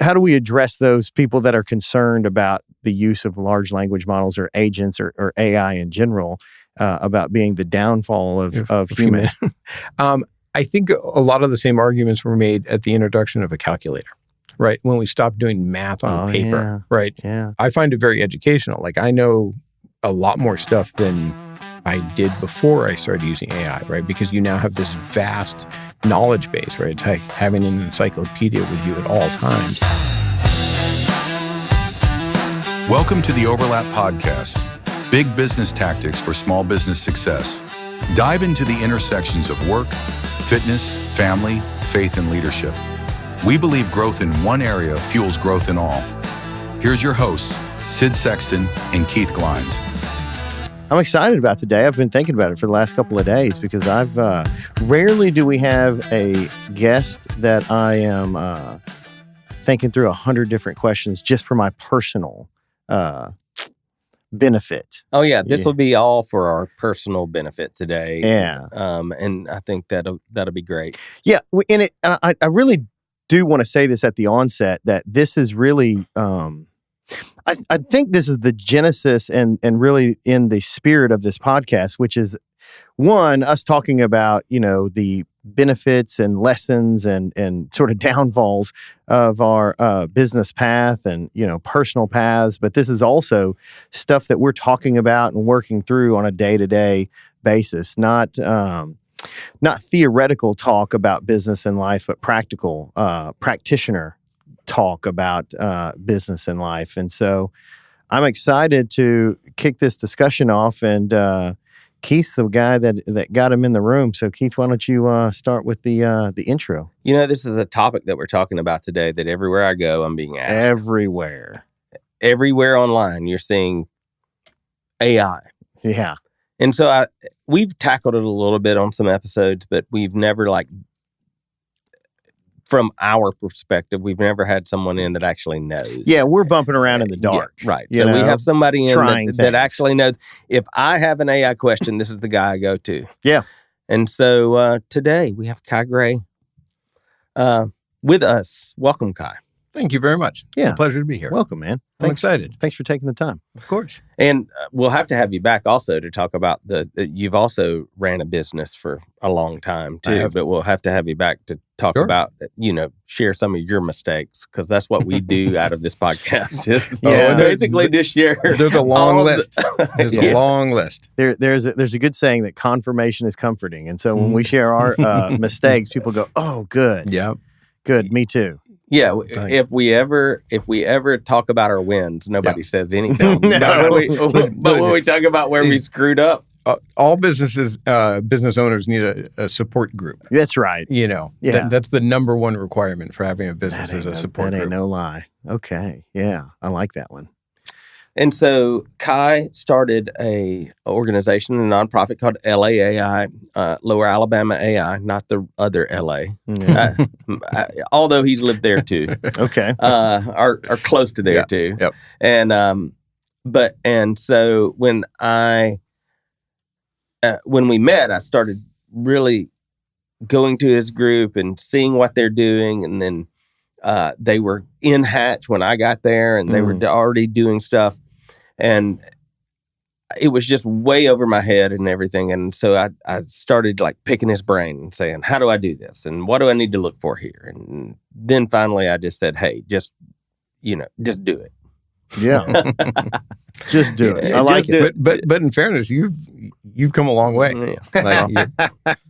how do we address those people that are concerned about the use of large language models or agents or AI in general about being the downfall of human? I think a lot of the same arguments were made at the introduction of a calculator, right? When we stopped doing math on paper, right? Yeah. I find it very educational. Like I know a lot more stuff than I did before I started using AI, right? Because you now have this vast knowledge base, right? It's like having an encyclopedia with you at all times. Welcome to the Overlap Podcast, big business tactics for small business success. Dive into the intersections of work, fitness, family, faith, and leadership. We believe growth in one area fuels growth in all. Here's your hosts, Sid Sexton and Keith Glines. I'm excited about today. I've been thinking about it for the last couple of days because I've rarely do we have a guest that I am thinking through 100 different questions just for my personal benefit. Oh yeah, this will be all for our personal benefit today. Yeah, and I think that'll be great. Yeah, and I really do want to say this at the onset that this is really. I think this is the genesis and really in the spirit of this podcast, which is one, us talking about, the benefits and lessons and sort of downfalls of our business path and, personal paths. But this is also stuff that we're talking about and working through on a day-to-day basis, not theoretical talk about business and life, but practical practitioner talk about business and life. And so I'm excited to kick this discussion off. And Keith's the guy that got him in the room. So Keith, why don't you start with the intro? This is a topic that we're talking about today that everywhere I go, I'm being asked. Everywhere online, you're seeing AI. Yeah. And so we've tackled it a little bit on some episodes, but we've never from our perspective, we've never had someone in that actually knows. Yeah, we're bumping around in the dark. Yeah, right. So we have somebody in that actually knows. If I have an AI question, this is the guy I go to. Yeah. And so today we have Kai Gray with us. Welcome, Kai. Thank you very much. Yeah. It's a pleasure to be here. Welcome, man. I'm excited. Thanks for taking the time. Of course. And we'll have to have you back also to talk about you've also ran a business for a long time too, but we'll have to have you back to talk about, share some of your mistakes because that's what we do out of this podcast. Basically just share. There's a long list. There's a long list. There's a good saying that confirmation is comforting. And so when we share our mistakes, people go, oh, good. Yeah. Good. Me too. Yeah, if we ever talk about our wins, nobody says anything. No. But when we talk about where we screwed up, all business owners need a support group. That's right. That's the number one requirement for having a business is a support group. That ain't no lie. Okay, yeah, I like that one. And so Kai started a organization, a nonprofit called LAAI, Lower Alabama AI, not the other LA. Although he's lived there too. Okay. Are close to there too. Yep. And so when we met, I started really going to his group and seeing what they're doing, and then they were in Hatch when I got there, and they were already doing stuff, and it was just way over my head and everything. And so I started picking his brain and saying, how do I do this? And what do I need to look for here? And then finally I just said, hey, just do it. Yeah. Just do it. I like it. But in fairness, you've come a long way. Yeah.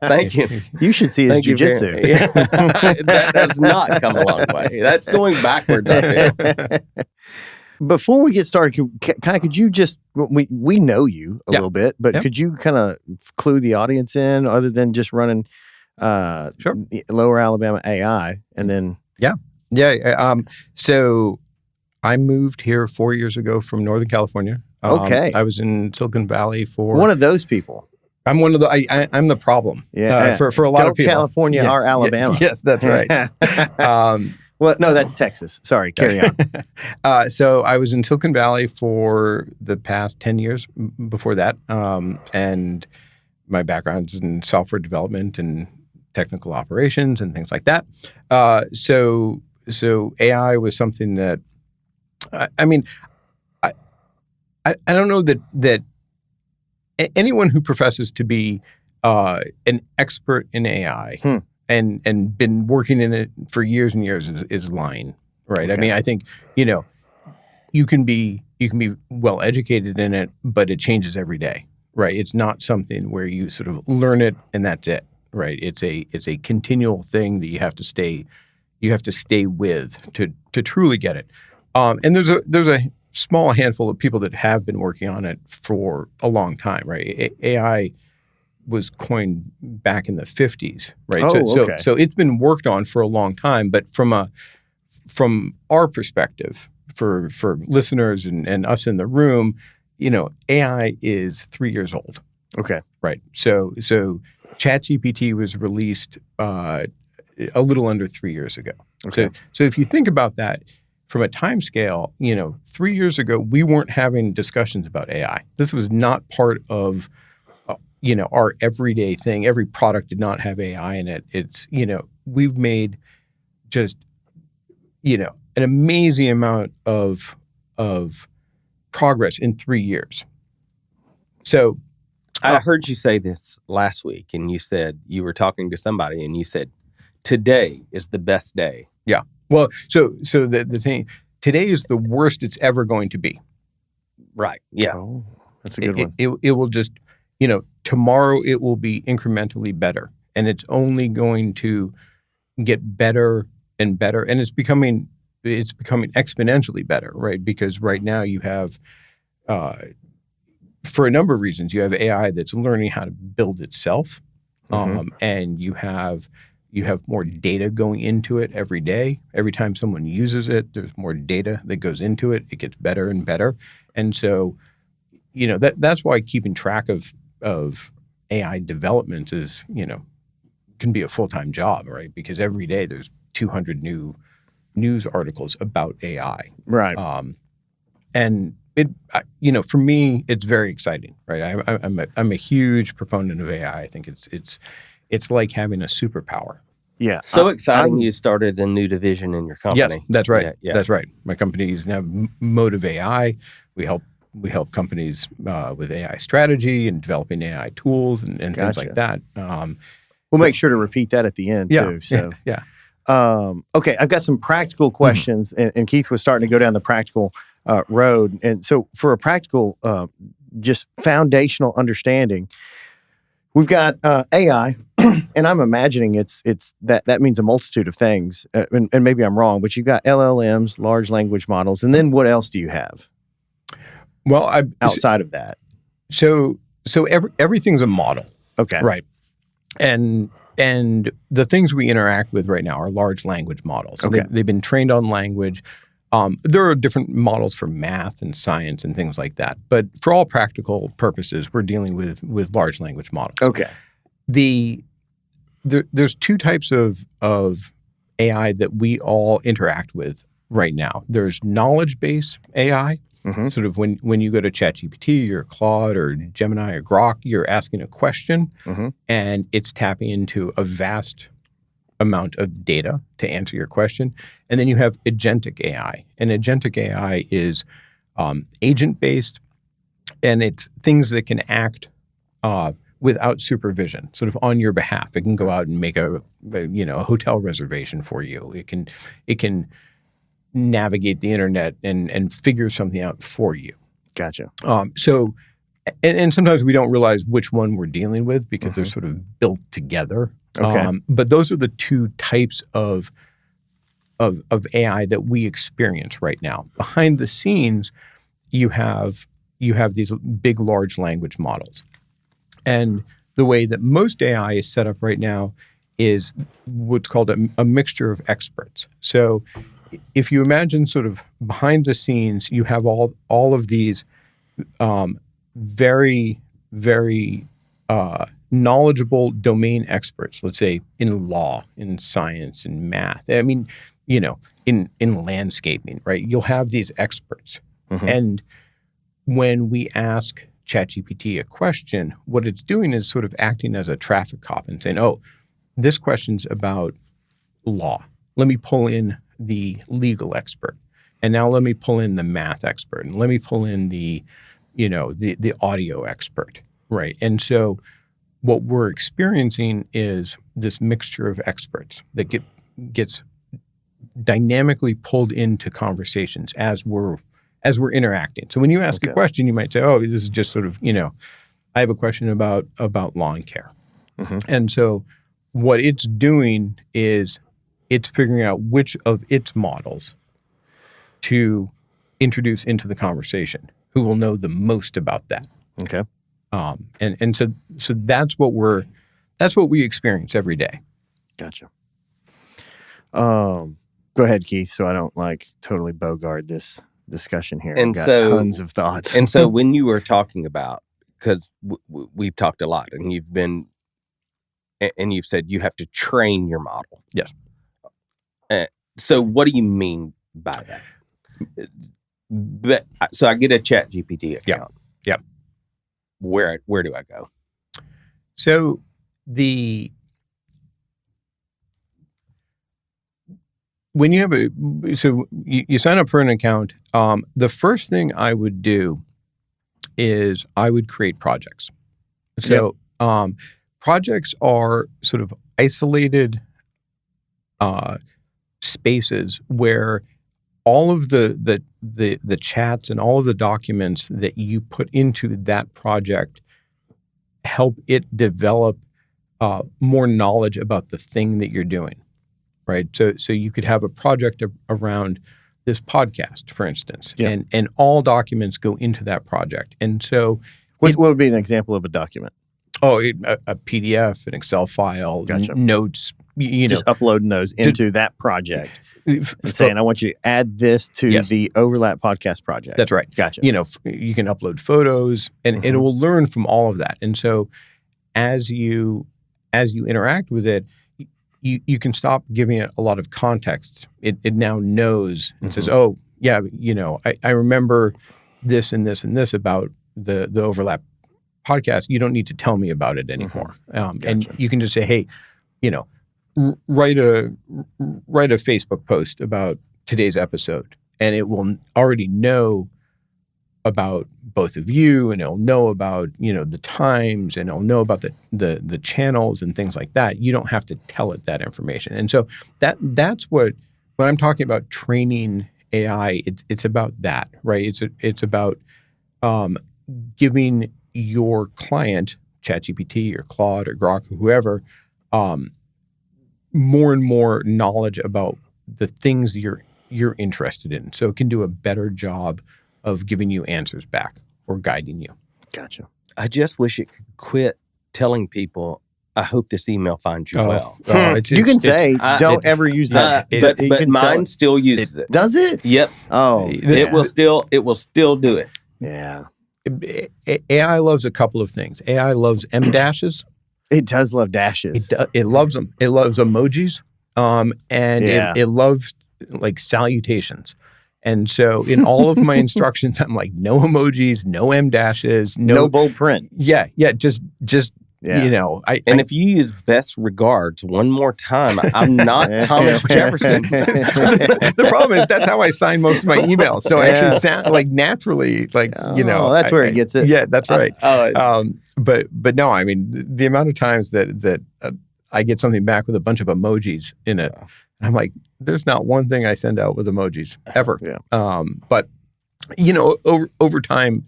Thank you. You should see his jiu-jitsu. That has not come a long way. That's going backwards, I feel. Before we get started, could you just, we know you a little bit, but could you kind of clue the audience in other than just running Lower Alabama AI and then? Yeah. So I moved here 4 years ago from Northern California. Okay. I was in Silicon Valley for... One of those people. I'm one of the... I'm the problem for a lot of people. California or Alabama. Yes, that's right. Well, no, that's Texas. Sorry, carry on. So I was in Silicon Valley for the past 10 years before that. And my background's in software development and technical operations and things like that. So AI was something that I mean, I don't know that anyone who professes to be an expert in AI and been working in it for years and years is lying, right? Okay. I mean, I think you can be well educated in it, but it changes every day, right? It's not something where you sort of learn it and that's it, right? It's a continual thing that you have to stay with to truly get it. And there's a small handful of people that have been working on it for a long time, right? AI was coined back in the 50s, right? Okay. So it's been worked on for a long time, but from our perspective, for listeners and us in the room, AI is 3 years old. Okay. Right. So ChatGPT was released a little under 3 years ago. Okay. So if you think about that from a time scale, 3 years ago, we weren't having discussions about AI. This was not part of, our everyday thing. Every product did not have AI in it. It's, we've made just, an amazing amount of progress in 3 years. So I heard you say this last week, and you said you were talking to somebody, and you said, today is the best day. Yeah. Well, so the thing, today is the worst it's ever going to be. Right. Yeah. Oh, that's a good one. It will just, tomorrow it will be incrementally better, and it's only going to get better and better, and it's becoming exponentially better, right? Because right now you have, for a number of reasons, you have AI that's learning how to build itself, and you have more data going into it every day. Every time someone uses it, there's more data that goes into it. It gets better and better. And so, that's why keeping track of AI development is, can be a full-time job, right? Because every day there's 200 new news articles about AI. Right. And it, for me, it's very exciting, right? I'm a huge proponent of AI. I think it's like having a superpower. Yeah. So exciting! You started a new division in your company. Yes, that's right. Yeah. That's right. My company is now Motive AI. We help companies with AI strategy and developing AI tools and things like that. We'll make sure to repeat that at the end too. So yeah. Okay, I've got some practical questions, and Keith was starting to go down the practical road. And so for a practical, just foundational understanding, we've got AI, and I'm imagining it's that means a multitude of things, and maybe I'm wrong, but you've got LLMs, large language models, and then what else do you have? Well, outside of that, so everything's a model. Okay, right, and the things we interact with right now are large language models. Okay. They've been trained on language. There are different models for math and science and things like that. But for all practical purposes, we're dealing with large language models. Okay. There's two types of AI that we all interact with right now. There's knowledge-based AI. Sort of when you go to ChatGPT or Claude or Gemini or Grok, you're asking a question and it's tapping into a vast amount of data to answer your question. And then you have agentic AI. And agentic AI is agent-based, and it's things that can act without supervision, sort of on your behalf. It can go out and make a hotel reservation for you. It can navigate the internet and figure something out for you. Gotcha. So sometimes we don't realize which one we're dealing with because they're sort of built together. Okay. But those are the two types of AI that we experience right now. Behind the scenes, you have these big, large language models. And the way that most AI is set up right now is what's called a mixture of experts. So if you imagine sort of behind the scenes, you have all of these very, very knowledgeable domain experts, let's say in law, in science, in math. I mean, in landscaping, right? You'll have these experts. And when we ask ChatGPT a question, what it's doing is sort of acting as a traffic cop and saying, oh, this question's about law. Let me pull in the legal expert, and now let me pull in the math expert, and let me pull in the audio expert, right? And so what we're experiencing is this mixture of experts that gets dynamically pulled into conversations as we're interacting. So when you ask a question, you might say, "Oh, this is just sort of, I have a question about lawn care." Mm-hmm. And so what it's doing is it's figuring out which of its models to introduce into the conversation, who will know the most about that. Okay. And so that's what we experience every day. Gotcha. Go ahead, Keith, so I don't totally bogard this discussion here. And I've got tons of thoughts. And so when you were talking about, because we've talked a lot, and you've said you have to train your model. Yes. So what do you mean by that? So I get a ChatGPT account. Yeah. Where do I go? So when you have you sign up for an account, the first thing I would do is I would create projects. So projects are sort of isolated spaces where all of the chats and all of the documents that you put into that project help it develop more knowledge about the thing that you're doing, right? So you could have a project around this podcast, for instance, and all documents go into that project. And so what would be an example of a document? Oh, a PDF, an Excel file, notes. Just uploading those into that project and saying, I want you to add this to the Overlap Podcast project. That's right. Gotcha. You can upload photos, and it will learn from all of that. And so as you interact with it, you can stop giving it a lot of context. It now knows and says, oh, yeah, I remember this and this and this about the Overlap podcast. You don't need to tell me about it anymore. Gotcha. And you can just say, hey, write a Facebook post about today's episode, and it will already know about both of you, and it'll know about the times, and it'll know about the channels and things like that. You don't have to tell it that information. And so that's what when I'm talking about training AI, it's about that, right? It's about giving your client, ChatGPT or Claude or Grok or whoever, more and more knowledge about the things you're interested in, so it can do a better job of giving you answers back or guiding you. Gotcha. I just wish it could quit telling people, I hope this email finds you well. You can say, don't ever use that. But mine still uses it. Does it? Yep. Oh. It will still do it. Yeah. AI loves a couple of things. AI loves M dashes. It does love dashes. It loves them. It loves emojis. It loves salutations. And so in all of my instructions, I'm like, no emojis, no M dashes, no bold print. Yeah. Just if you use best regards one more time, I'm not Thomas Jefferson. The problem is that's how I sign most of my emails. So I actually sound naturally that's where it gets it. Yeah, that's right. But no, I mean, the amount of times that I get something back with a bunch of emojis in it, and I'm like, there's not one thing I send out with emojis ever. Yeah. But over time,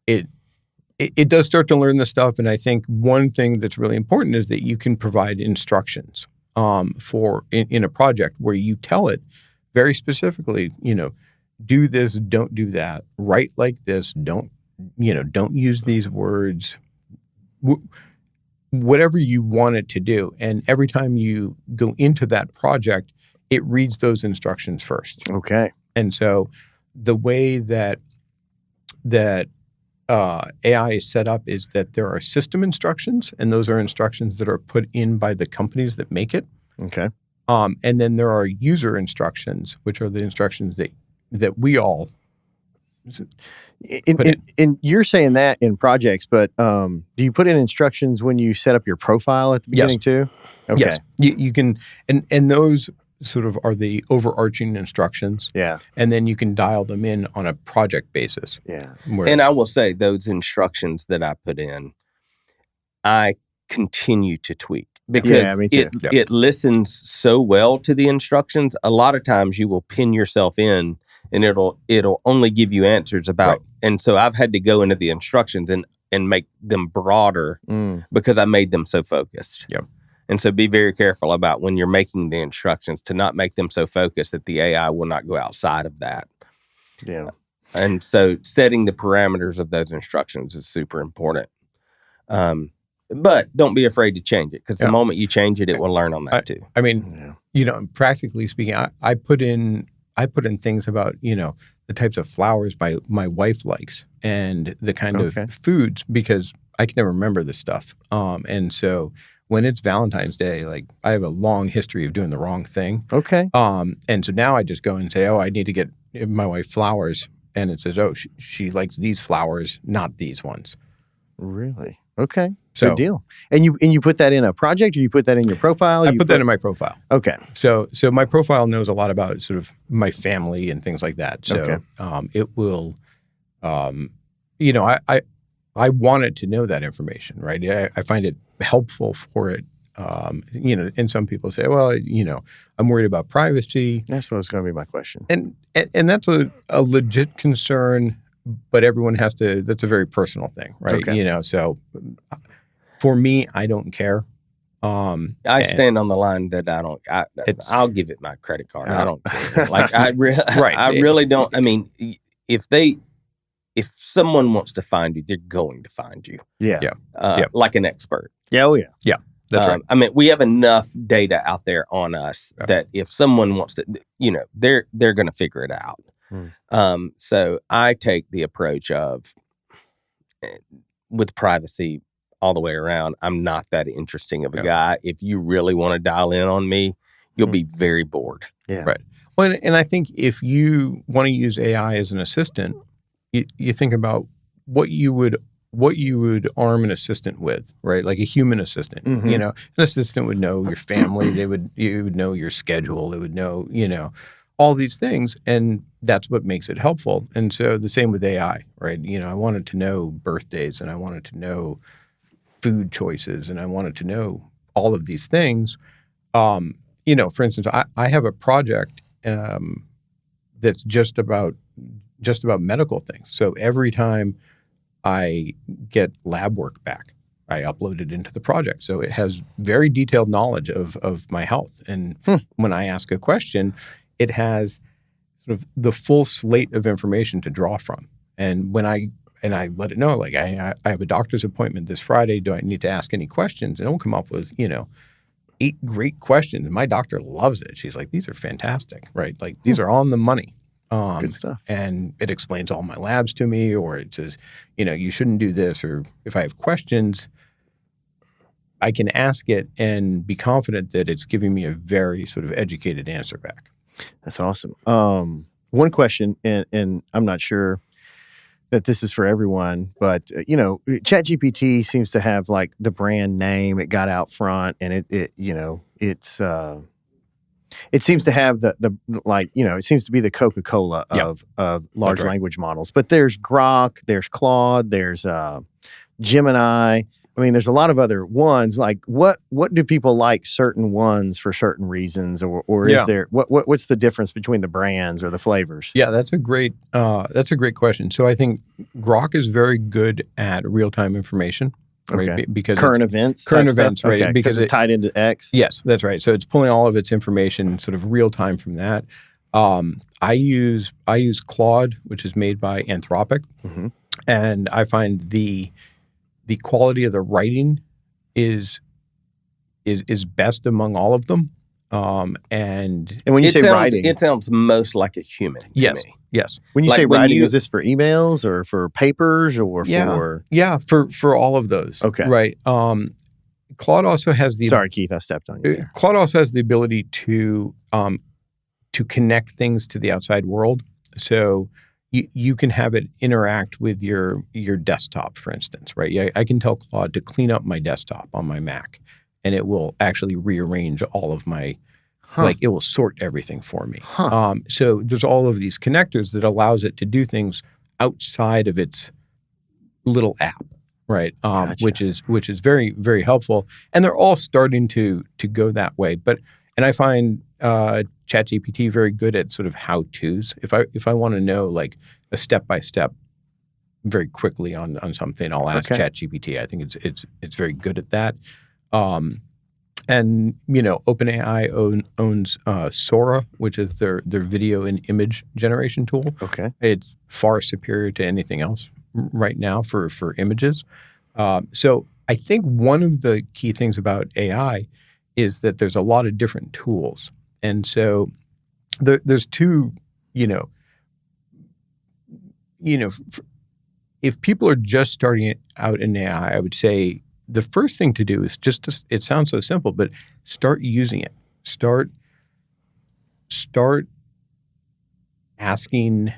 it does start to learn this stuff. And I think one thing that's really important is that you can provide instructions in a project where you tell it very specifically, do this, don't do that, write like this, don't use these words, whatever you want it to do. And every time you go into that project, it reads those instructions first. Okay. And so the way that AI is set up is that there are system instructions, and those are instructions that are put in by the companies that make it. Okay. And then there are user instructions, which are the instructions that we all and you're saying that in projects, but do you put in instructions when you set up your profile at the beginning too? Okay. Yes. You can, and those sort of are the overarching instructions. Yeah. And then you can dial them in on a project basis. Yeah. And I will say those instructions that I put in, I continue to tweak because me too. it listens so well to the instructions. A lot of times you will pin yourself in and it'll only give you answers about, and so I've had to go into the instructions and make them broader because I made them so focused. Yep. And so be very careful about when you're making the instructions to not make them so focused that the AI will not go outside of that. Yeah. And so setting the parameters of those instructions is super important. But don't be afraid to change it because the moment you change it, it will learn on that too. I mean, practically speaking, I put in things about, the types of flowers my wife likes and the kind of foods, because I can never remember this stuff. And so when it's Valentine's Day, like I have a long history of doing the wrong thing. Okay. And so now I just go and say, I need to get my wife flowers. And it says, she likes these flowers, not these ones. Really? Okay. So, good deal. And you put that in a project, or you put that in your profile? I put that in my profile. Okay. So my profile knows a lot about sort of my family and things like that. So it will, I want it to know that information, right? I find it helpful for it. And some people say, well, I'm worried about privacy. That's what was going to be my question. And that's a legit concern, but everyone that's a very personal thing, right? Okay. So for me, I don't care. I stand on the line that I'll give it my credit card. I don't care. Like I really don't. I mean, if someone wants to find you, they're going to find you. Yeah. Like an expert. Yeah. Oh yeah. Yeah. That's right. I mean, we have enough data out there on us that if someone wants to, they're going to figure it out. So I take the approach of, with privacy all the way around, I'm not that interesting of a guy. If you really want to dial in on me, you'll be very bored. Yeah. Right. Well, and I think if you want to use AI as an assistant, you think about what you would arm an assistant with, right? Like a human assistant. An assistant would know your family. You would know your schedule. It would know, all these things, and that's what makes it helpful. And so the same with AI, right? I wanted to know birthdays, and I wanted to know food choices, and I wanted to know all of these things. For instance, I have a project that's just about medical things. So every time I get lab work back, I upload it into the project. So it has very detailed knowledge of my health. And when I ask a question, it has sort of the full slate of information to draw from. And when I let it know, like I have a doctor's appointment this Friday. Do I need to ask any questions? And it will come up with, 8 great questions. And my doctor loves it. She's like, these are fantastic, right? Like these are on the money. Good stuff. And it explains all my labs to me, or it says, you shouldn't do this. Or if I have questions, I can ask it and be confident that it's giving me a very sort of educated answer back. That's awesome. One question, and I'm not sure that this is for everyone, but ChatGPT seems to have like the brand name. It got out front, and it seems to have it seems to be the Coca-Cola of large language models. But there's Grok, there's Claude, there's Gemini. I mean, there's a lot of other ones. Like, what do people like certain ones for certain reasons, or is there what's the difference between the brands or the flavors? Yeah, that's a great question. So I think Grok is very good at real-time information, right? Okay. Because current events, right? Okay, because it's tied into X. Yes, that's right. So it's pulling all of its information sort of real time from that. I use Claude, which is made by Anthropic, and I find the quality of the writing is best among all of them. And when you say writing, it sounds most like a human. Yes. To me. Yes. When you say writing, is this for emails or for papers or for? Yeah, for all of those. Okay. Right. Claude also has the. Sorry, Keith, I stepped on you there. Claude also has the ability to connect things to the outside world. So you can have it interact with your desktop, for instance, right? I can tell Claude to clean up my desktop on my Mac, and it will actually rearrange all of my Like it will sort everything for me. Huh. So there's all of these connectors that allows it to do things outside of its little app, right? Gotcha. Which is very, very helpful. And they're all starting to go that way. And I find ChatGPT very good at sort of how-tos. If I want to know like a step-by-step very quickly on something, I'll ask ChatGPT. I think it's very good at that. And OpenAI owns Sora, which is their video and image generation tool. Okay. It's far superior to anything else right now for images. So I think one of the key things about AI is that there's a lot of different tools. And so there's two, if people are just starting out in AI, I would say the first thing to do is it sounds so simple, but start using it. Start asking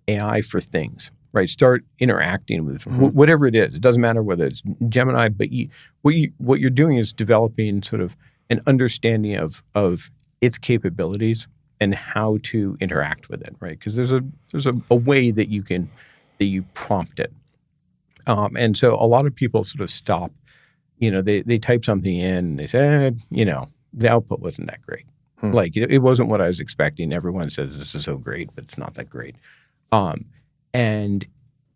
AI for things, right? Start interacting with whatever it is. It doesn't matter whether it's Gemini, but what you're doing is developing sort of an understanding of its capabilities and how to interact with it, right? Because there's a way that you prompt it. And so a lot of people sort of stop, they type something in and they say, the output wasn't that great. Like it wasn't what I was expecting. Everyone says this is so great, but it's not that great. And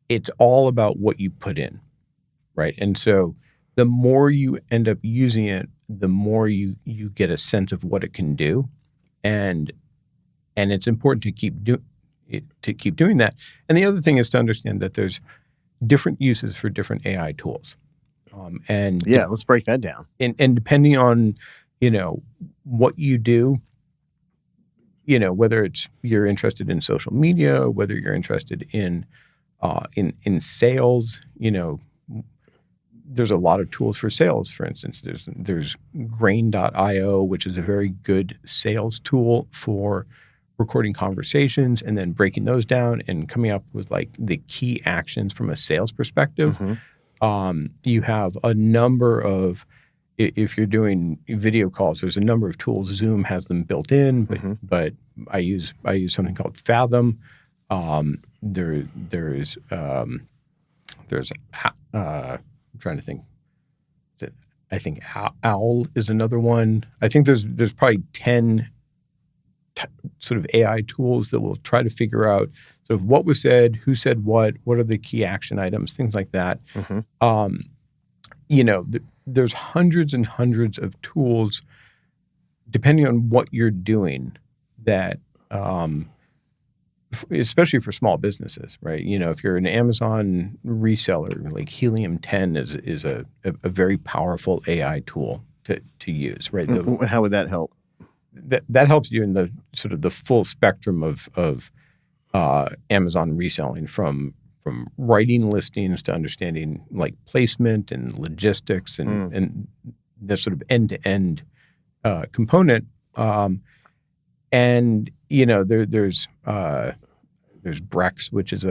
it's all about what you put in, right? And so the more you end up using it, the more you get a sense of what it can do. And it's important to keep doing that. And the other thing is to understand that there's different uses for different AI tools. Let's break that down. And depending on, what you do, whether it's you're interested in social media, whether you're interested in sales, there's a lot of tools for sales. For instance, there's Grain.io, which is a very good sales tool for recording conversations and then breaking those down and coming up with like the key actions from a sales perspective. You have a number of, if you're doing video calls, there's a number of tools. Zoom has them built in, but I use something called Fathom. There's I'm trying to think. I think Owl is another one. I think there's probably 10 sort of AI tools that will try to figure out sort of what was said, who said what are the key action items, things like that. There's hundreds and hundreds of tools, depending on what you're doing, that especially for small businesses, right? If you're an Amazon reseller, like Helium 10 is a very powerful AI tool to use, right? How would that help? That helps you in the sort of the full spectrum of Amazon reselling, from writing listings to understanding like placement and logistics and the sort of end-to-end component. There's Brex, which is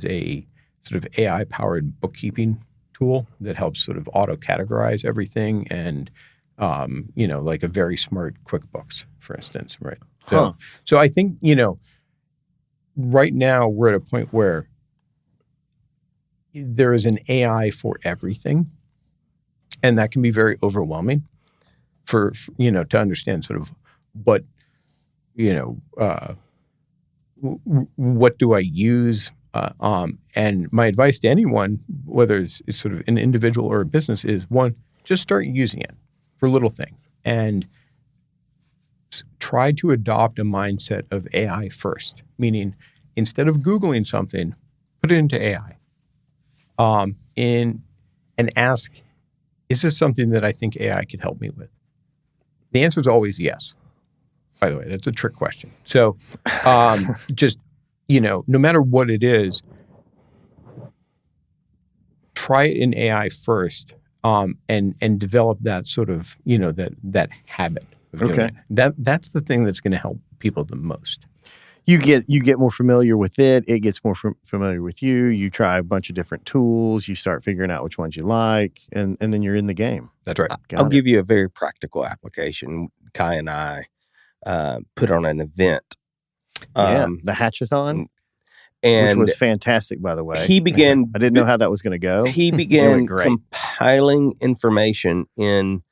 a sort of AI-powered bookkeeping tool that helps sort of auto-categorize everything and like a very smart QuickBooks, for instance, right? So I think, right now we're at a point where there is an AI for everything, and that can be very overwhelming for to understand sort of what do I use? And my advice to anyone, whether it's sort of an individual or a business, is one, just start using it for little things and try to adopt a mindset of AI first, meaning instead of Googling something, put it into AI and ask, is this something that I think AI could help me with? The answer is always yes. By the way, that's a trick question. So just, no matter what it is, try it in AI first and develop that sort of, that habit of doing it. That's the thing that's going to help people the most. You get more familiar with it. It gets more familiar with you. You try a bunch of different tools. You start figuring out which ones you like, and then you're in the game. That's right. I'll give you a very practical application. Kai and I put on an event. The Hatchathon, and which was fantastic, by the way. He began. I didn't know how that was going to go. He began compiling information in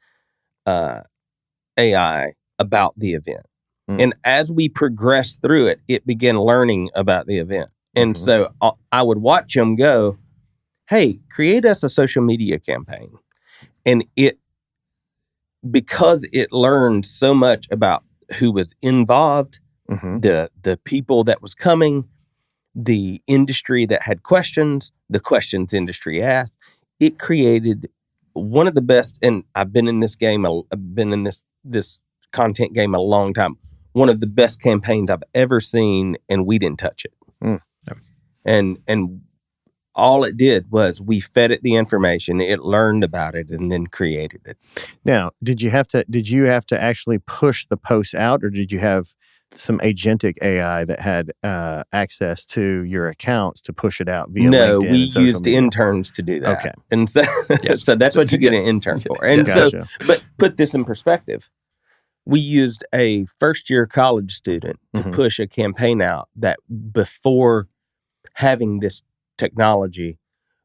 AI about the event. And as we progressed through it, it began learning about the event. And so I would watch him go, hey, create us a social media campaign. And because it learned so much about who was involved, the people that was coming, the industry that had questions, the questions industry asked, it created one of the best, and I've been in this game, I've been in this content game a long time, one of the best campaigns I've ever seen, and we didn't touch it. And all it did was we fed it the information, it learned about it, and then created it. Now, did you have to actually push the posts out, or did you have some agentic AI that had access to your accounts to push it out via LinkedIn? No, we used interns to do that. Okay. And so, so that's what you get an intern for. And Gotcha. but put this in perspective. We used a first-year college student to push a campaign out that before having this technology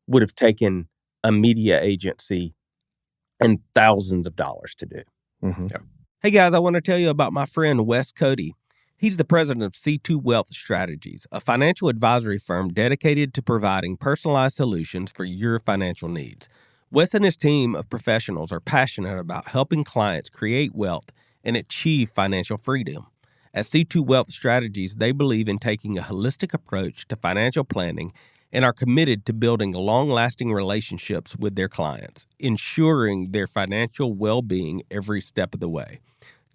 would have taken a media agency and thousands of dollars to do. Hey guys, I want to tell you about my friend Wes Cody. He's the president of C2 Wealth Strategies, a financial advisory firm dedicated to providing personalized solutions for your financial needs. Wes and his team of professionals are passionate about helping clients create wealth and achieve financial freedom. At C2 Wealth Strategies, they believe in taking a holistic approach to financial planning and are committed to building long-lasting relationships with their clients, ensuring their financial well-being every step of the way.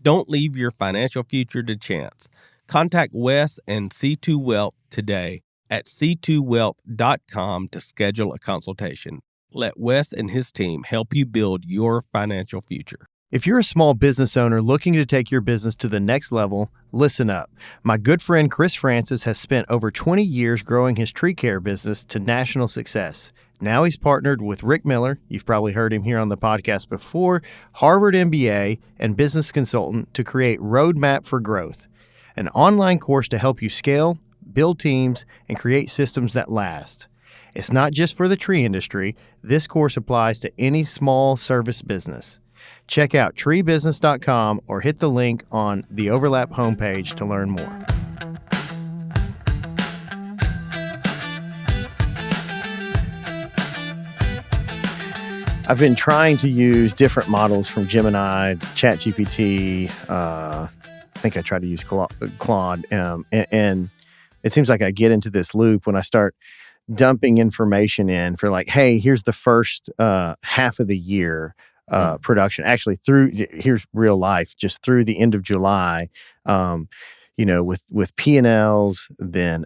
Don't leave your financial future to chance. Contact Wes and C2 Wealth today at c2wealth.com to schedule a consultation. Let Wes and his team help you build your financial future. If you're a small business owner looking to take your business to the next level, listen up. My good friend Chris Francis has spent over 20 years growing his tree care business to national success. Now he's partnered with Rick Miller, you've probably heard him here on the podcast before, Harvard MBA, and business consultant to create Roadmap for Growth, an online course to help you scale, build teams, and create systems that last. It's not just for the tree industry. This course applies to any small service business. Check out treebusiness.com or hit the link on the Overlap homepage to learn more. I've been trying to use different models from Gemini, ChatGPT. I think I tried to use Claude. And it seems like I get into this loop when I start dumping information in for like, hey, here's the first half of the year production. Actually, here's real life, just through the end of July, with P&Ls, then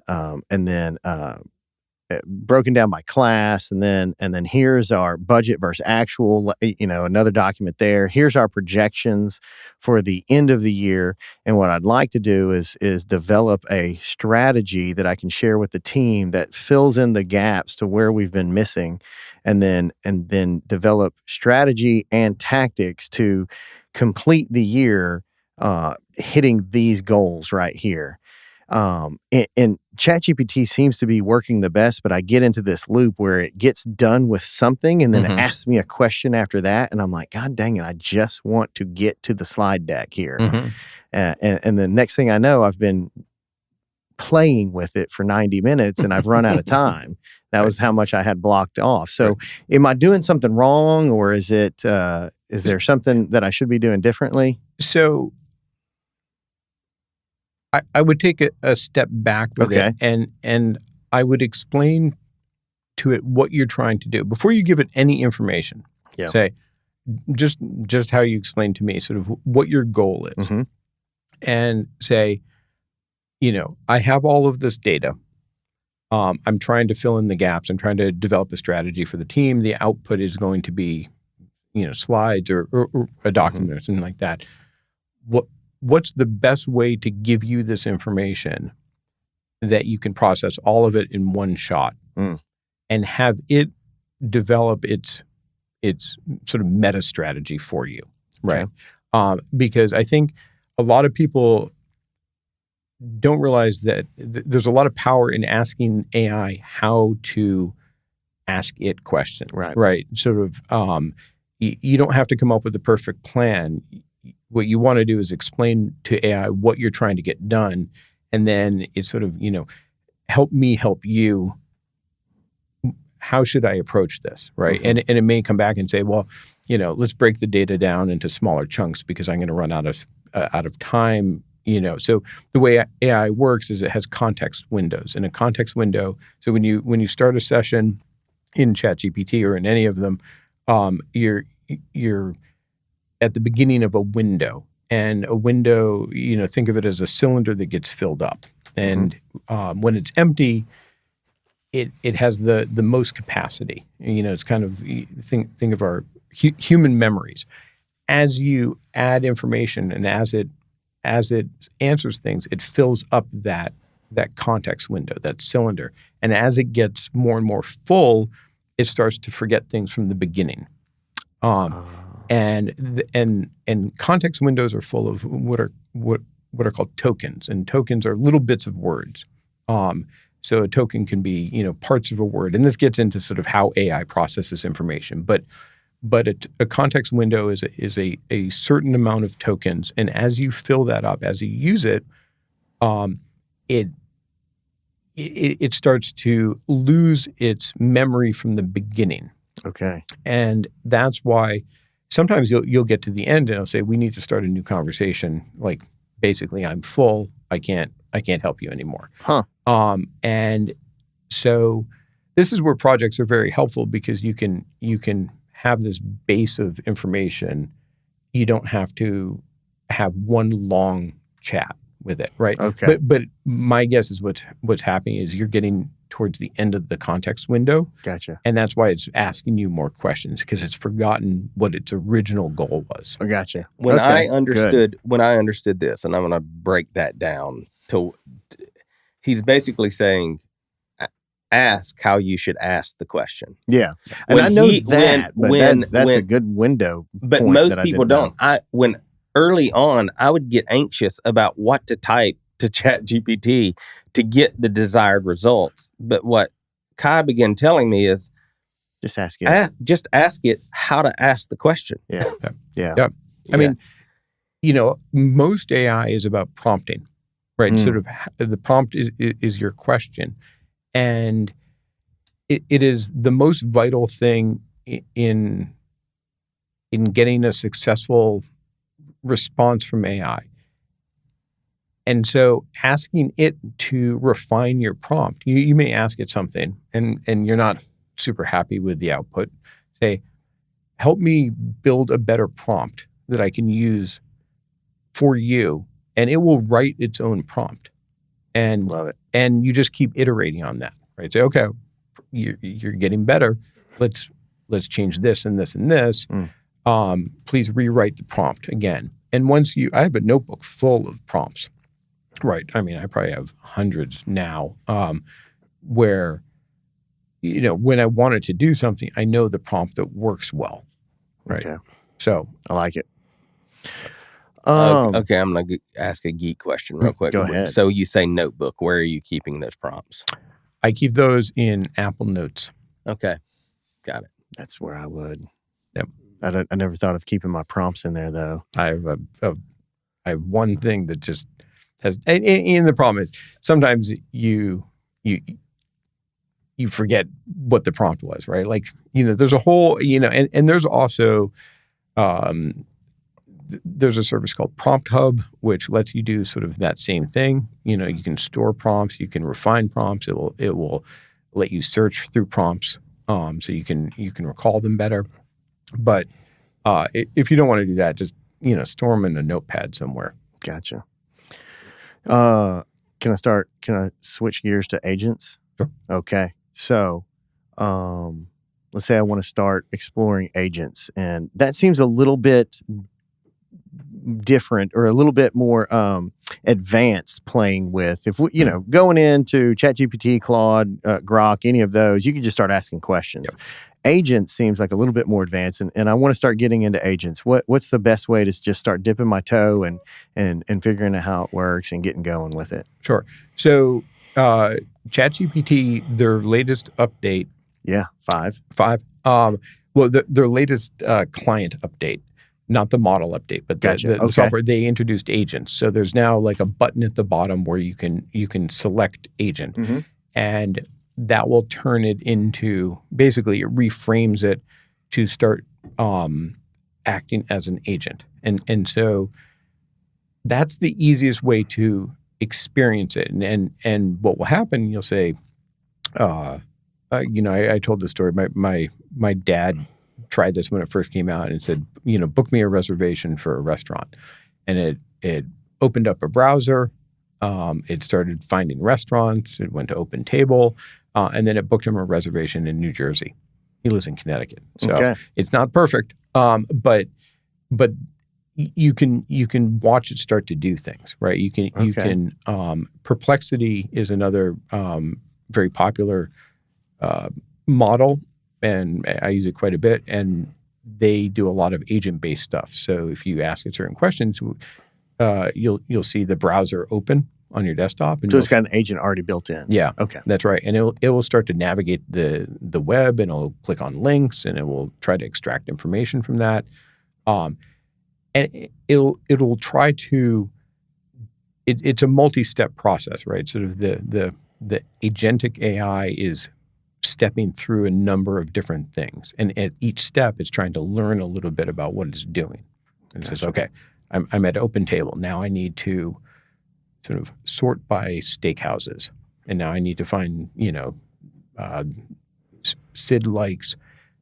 broken down by class, and then here's our budget versus actual, another document there. Here's our projections for the end of the year. And what I'd like to do is develop a strategy that I can share with the team that fills in the gaps to where we've been missing, and then develop strategy and tactics to complete the year hitting these goals right here. And ChatGPT seems to be working the best, but I get into this loop where it gets done with something and then it asks me a question after that. And I'm like, God dang it, I just want to get to the slide deck here. And the next thing I know, I've been playing with it for 90 minutes and I've run out of time. That was how much I had blocked off. So am I doing something wrong, or is there something that I should be doing differently? So I would take a step back with it, and I would explain to it what you're trying to do before you give it any information. Yeah. Say, just how you explained to me, sort of what your goal is, and say, I have all of this data. I'm trying to fill in the gaps. I'm trying to develop a strategy for the team. The output is going to be, slides or a document or something like that. What's the best way to give you this information that you can process all of it in one shot and have it develop its sort of meta strategy for you? Right. Because I think a lot of people don't realize that there's a lot of power in asking AI how to ask it questions. Right. Sort of, you don't have to come up with the perfect plan. What you want to do is explain to AI what you're trying to get done. And then it's sort of, help me help you. How should I approach this? Right. And it may come back and say, well, let's break the data down into smaller chunks because I'm going to run out of time. So the way AI works is it has context windows. And a context window, so when you start a session in ChatGPT or in any of them, you're at the beginning of a window. And a window, think of it as a cylinder that gets filled up. And when it's empty, it has the most capacity. It's kind of think of our human memories. As you add information and as it answers things, it fills up that context window, that cylinder. And as it gets more and more full, it starts to forget things from the beginning. And context windows are full of what are called tokens, and tokens are little bits of words. So a token can be parts of a word, and this gets into sort of how AI processes information. But a context window is a certain amount of tokens, and as you fill that up, as you use it, it starts to lose its memory from the beginning. Okay. And that's why sometimes you'll get to the end and it'll say, we need to start a new conversation. Like, basically, I'm full. I can't help you anymore. And so this is where projects are very helpful because you can have this base of information. You don't have to have one long chat with it, right? Okay. But my guess is what's happening is you're getting towards the end of the context window. Gotcha. And that's why it's asking you more questions because it's forgotten what its original goal was. I gotcha. When Okay, I understood this, and I'm going to break that down he's basically saying, ask how you should ask the question. Yeah. And I know that's a good window. But point most that people don't. When early on, I would get anxious about what to type to ChatGPT to get the desired results. But what Kai began telling me is, just ask it. Just ask it how to ask the question. Yeah. I mean, most AI is about prompting, right? Sort of the prompt is your question. And it is the most vital thing in getting a successful response from AI. And so asking it to refine your prompt, you may ask it something and you're not super happy with the output. Say, help me build a better prompt that I can use for you. And it will write its own prompt. And love it. And you just keep iterating on that, right? Say, okay, you're getting better. Let's change this and this and this. Please rewrite the prompt again. And I have a notebook full of prompts. Right. I mean, I probably have hundreds now where, when I wanted to do something, I know the prompt that works well. Right. Okay. So I like it. Okay, I'm going to ask a geek question real quick. Go ahead. So you say notebook. Where are you keeping those prompts? I keep those in Apple Notes. Okay. Got it. That's where I would. Yep. I never thought of keeping my prompts in there, though. I have one thing that just has, and the problem is sometimes you forget what the prompt was, right? Like, there's a whole, and there's also, there's a service called Prompt Hub, which lets you do sort of that same thing. You can store prompts, you can refine prompts. It will let you search through prompts, so you can recall them better. But if you don't want to do that, just store them in a notepad somewhere. Gotcha. Can I switch gears to agents? Sure. Okay. So, let's say I want to start exploring agents, and that seems a little bit different or a little bit more advanced playing with. If we, going into ChatGPT, Claude, Grok, any of those, you can just start asking questions. Yep. Agent seems like a little bit more advanced, and I want to start getting into agents. What's the best way to just start dipping my toe and figuring out how it works and getting going with it? Sure. So ChatGPT, their latest update. Yeah, 5. Their latest client update, not the model update, but the software, they introduced agents. So there's now like a button at the bottom where you can select agent, and that will turn it into, basically it reframes it to start acting as an agent. And so that's the easiest way to experience it. And what will happen, you'll say, I told this story. My dad tried this when it first came out and said, book me a reservation for a restaurant. And it opened up a browser. It started finding restaurants. It went to Open Table. And then it booked him a reservation in New Jersey. He lives in Connecticut. So it's not perfect. But you can watch it start to do things, right? You can Perplexity is another very popular model, and I use it quite a bit, and they do a lot of agent-based stuff. So if you ask it certain questions, you'll see the browser open on your desktop. And so it's got an agent already built in. Yeah. Okay. That's right. And it will start to navigate the web, and it'll click on links, and it will try to extract information from that. And it'll try to it's a multi-step process, right? Sort of the agentic AI is stepping through a number of different things. And at each step, it's trying to learn a little bit about what it's doing. And it says, okay, I'm at Open Table. Now I need to sort of sort by steakhouses. And now I need to find, Sid likes,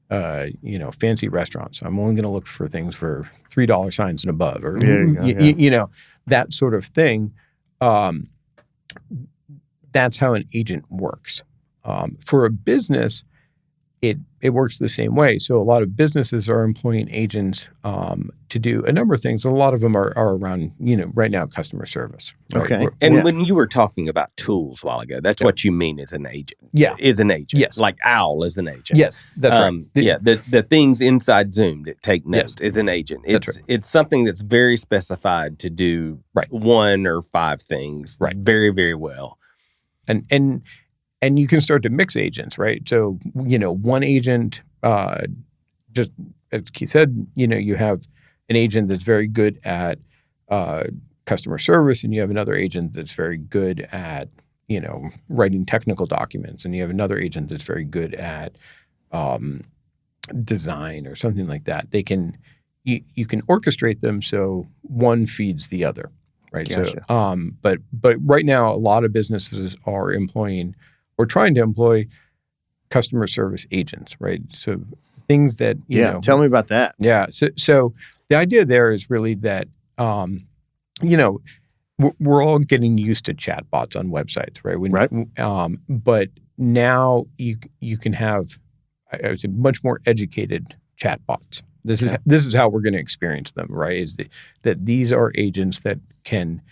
fancy restaurants. I'm only going to look for things for $3 signs and above, or, that sort of thing. That's how an agent works. For a business, it works the same way. So a lot of businesses are employing agents to do a number of things. A lot of them are around, right now, customer service. Right? Okay. And when you were talking about tools a while ago, that's what you mean as an agent. Yeah. Is an agent. Yes. Like OWL is an agent. Yes, that's right. The things inside Zoom that take notes is an agent. That's right. It's something that's very specified to do 1 or 5 things very, very well. And you can start to mix agents, right? So, one agent, just as Keith said, you have an agent that's very good at customer service, and you have another agent that's very good at, writing technical documents, and you have another agent that's very good at design or something like that. You can orchestrate them so one feeds the other, right? Gotcha. So, but right now, a lot of businesses are employing or trying to employ customer service agents, right? So things that, tell me about that. Yeah. So the idea there is really that, we're all getting used to chatbots on websites, right? But now you can have, I would say, much more educated chatbots. This is how we're going to experience them, right? Is that these are agents that can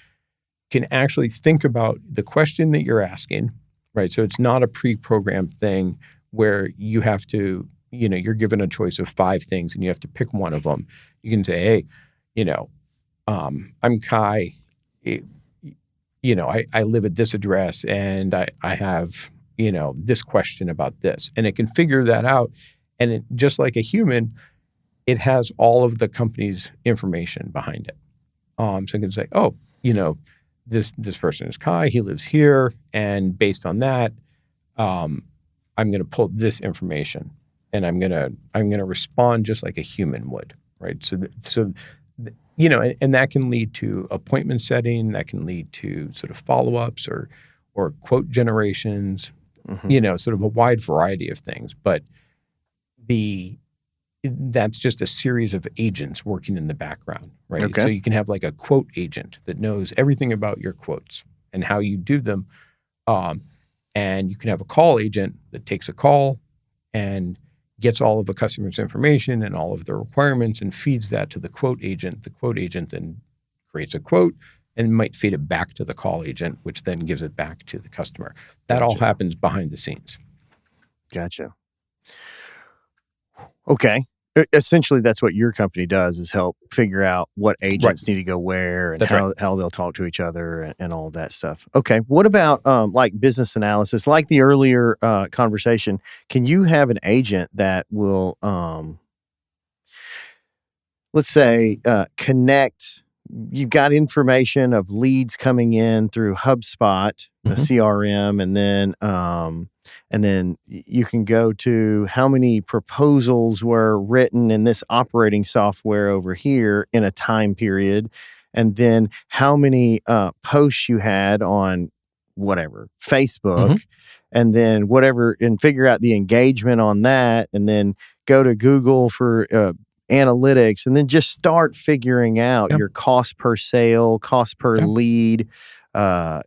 actually think about the question that you're asking. Right. So it's not a pre-programmed thing where you have to, you're given a choice of 5 things and you have to pick one of them. You can say, hey, I'm Kai. I live at this address and I have, this question about this. And it can figure that out. And just like a human, it has all of the company's information behind it. So it can say, this person is Kai, he lives here, and based on that, I'm going to pull this information, and I'm going to respond just like a human would, right? So and that can lead to appointment setting, that can lead to sort of follow-ups or quote generations, sort of a wide variety of things. But that's just a series of agents working in the background, right? Okay. So you can have like a quote agent that knows everything about your quotes and how you do them. And you can have a call agent that takes a call and gets all of the customer's information and all of the requirements and feeds that to the quote agent. The quote agent then creates a quote, and might feed it back to the call agent, which then gives it back to the customer. That all happens behind the scenes. Gotcha. Okay. Essentially, that's what your company does, is help figure out what agents need to go where and how they'll talk to each other and all of that stuff. Okay. What about like business analysis? Like the earlier conversation, can you have an agent that will, let's say, connect? You've got information of leads coming in through HubSpot, the CRM, and then you can go to how many proposals were written in this operating software over here in a time period, and then how many posts you had on whatever, Facebook, and then whatever, and figure out the engagement on that, and then go to Google for analytics, and then just start figuring out your cost per sale, cost per lead, and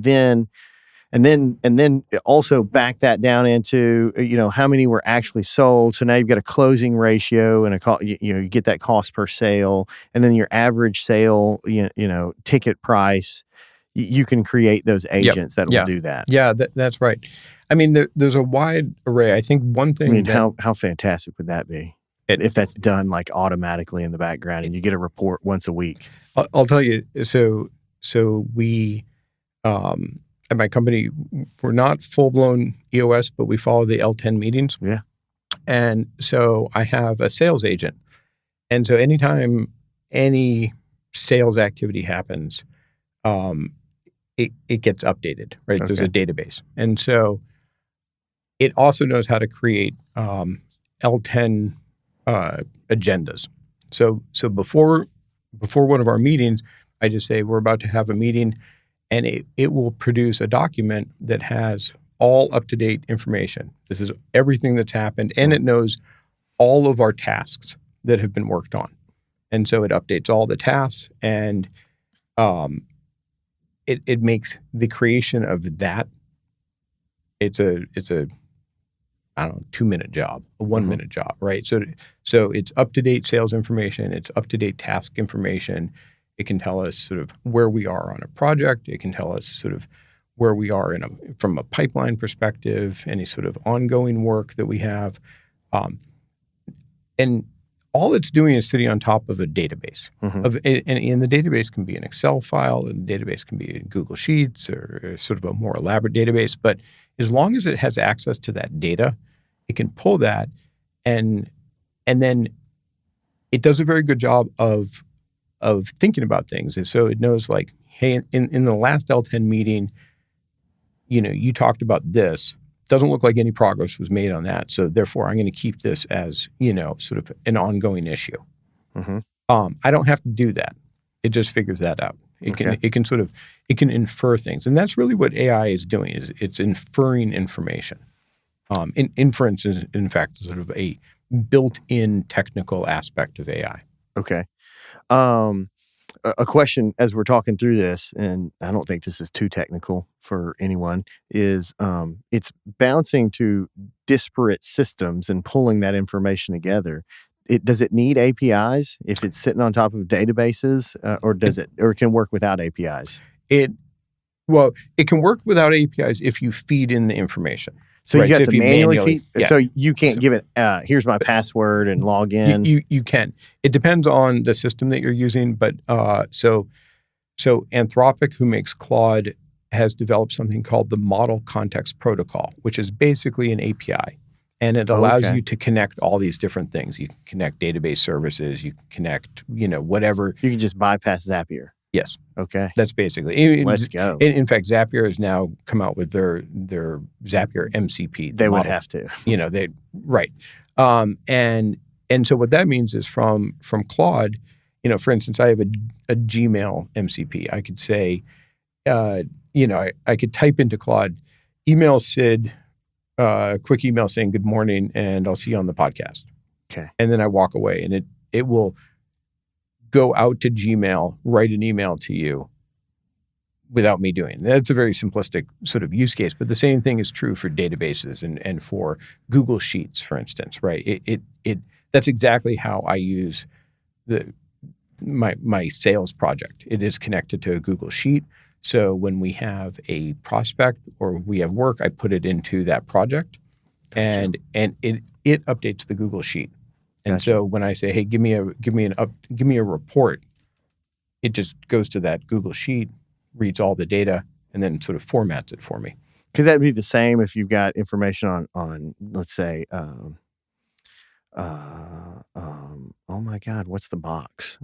then also back that down into, how many were actually sold. So now you've got a closing ratio and you get that cost per sale, and then your average sale, ticket price. You can create those agents that will do that. Yeah, that's right. I mean, there's a wide array. I think one thing. How fantastic would that be? If that's done like automatically in the background and you get a report once a week. I'll tell you. So we, at my company, we're not full-blown EOS, but we follow the L10 meetings. Yeah. And so I have a sales agent. And so anytime any sales activity happens, it gets updated, right? Okay. There's a database. And so it also knows how to create L10 agendas. So before one of our meetings, I just say we're about to have a meeting, and it will produce a document that has all up-to-date information. This is everything that's happened, and it knows all of our tasks that have been worked on. And so it updates all the tasks, and it makes the creation of that, it's a 2-minute job, a 1-minute job, right? So it's up-to-date sales information, it's up-to-date task information. It can tell us sort of where we are on a project. It can tell us sort of where we are from a pipeline perspective, any sort of ongoing work that we have. And all it's doing is sitting on top of a database. And the database can be an Excel file, and the database can be in Google Sheets or sort of a more elaborate database. But as long as it has access to that data, it can pull that, and then it does a very good job of thinking about things. And so it knows, like, hey, in the last L10 meeting, you talked about this. Doesn't look like any progress was made on that. So therefore, I'm going to keep this as, sort of an ongoing issue. I don't have to do that. It just figures that out. It can infer things. And that's really what AI is doing, is it's inferring information. Inference is, in fact, sort of a built-in technical aspect of AI. Okay. A question as we're talking through this, and I don't think this is too technical for anyone, is it's bouncing to disparate systems and pulling that information together. Does it need APIs if it's sitting on top of databases, or it can work without APIs? It can work without APIs if you feed in the information. So you got to manually feed. Yeah. So you can't give it, here's my password and log in. You can. It depends on the system that you're using, but so Anthropic, who makes Claude, has developed something called the Model Context Protocol, which is basically an API, and it allows you to connect all these different things. You can connect database services. You can connect, whatever. You can just bypass Zapier. Yes. Okay. That's basically. Let's go. In fact, Zapier has now come out with their Zapier MCP. They would have to. Right. And so what that means is from Claude, for instance, I have a Gmail MCP. I could say, I could type into Claude, email Sid, quick email saying good morning, and I'll see you on the podcast. Okay. And then I walk away, and it will go out to Gmail, write an email to you without me doing it. That's a very simplistic sort of use case, but the same thing is true for databases and for Google Sheets, for instance, right? That's exactly how I use my sales project. It is connected to a Google Sheet. So when we have a prospect or we have work, I put it into that project, and it updates the Google Sheet. And so when I say, hey, give me a report, it just goes to that Google Sheet, reads all the data, and then sort of formats it for me. Could that be the same if you've got information on let's say, oh my God, what's the box?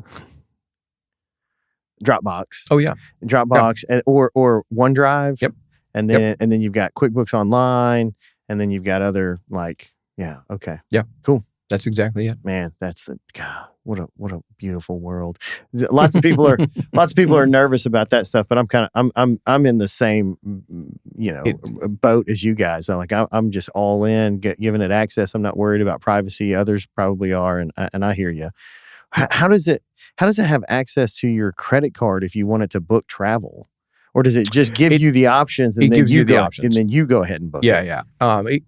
Dropbox. Oh yeah, Dropbox, and or OneDrive. Yep. And then you've got QuickBooks Online, and then you've got other okay. Yeah. Cool. That's exactly it. Man, that's God. What a beautiful world. Lots of people are nervous about that stuff, but I'm in the same boat as you guys. I'm just all in, giving it access. I'm not worried about privacy. Others probably are, and I hear you. How does it have access to your credit card if you want it to book travel? Or does it just give you the options and then you go ahead and book it? Yeah.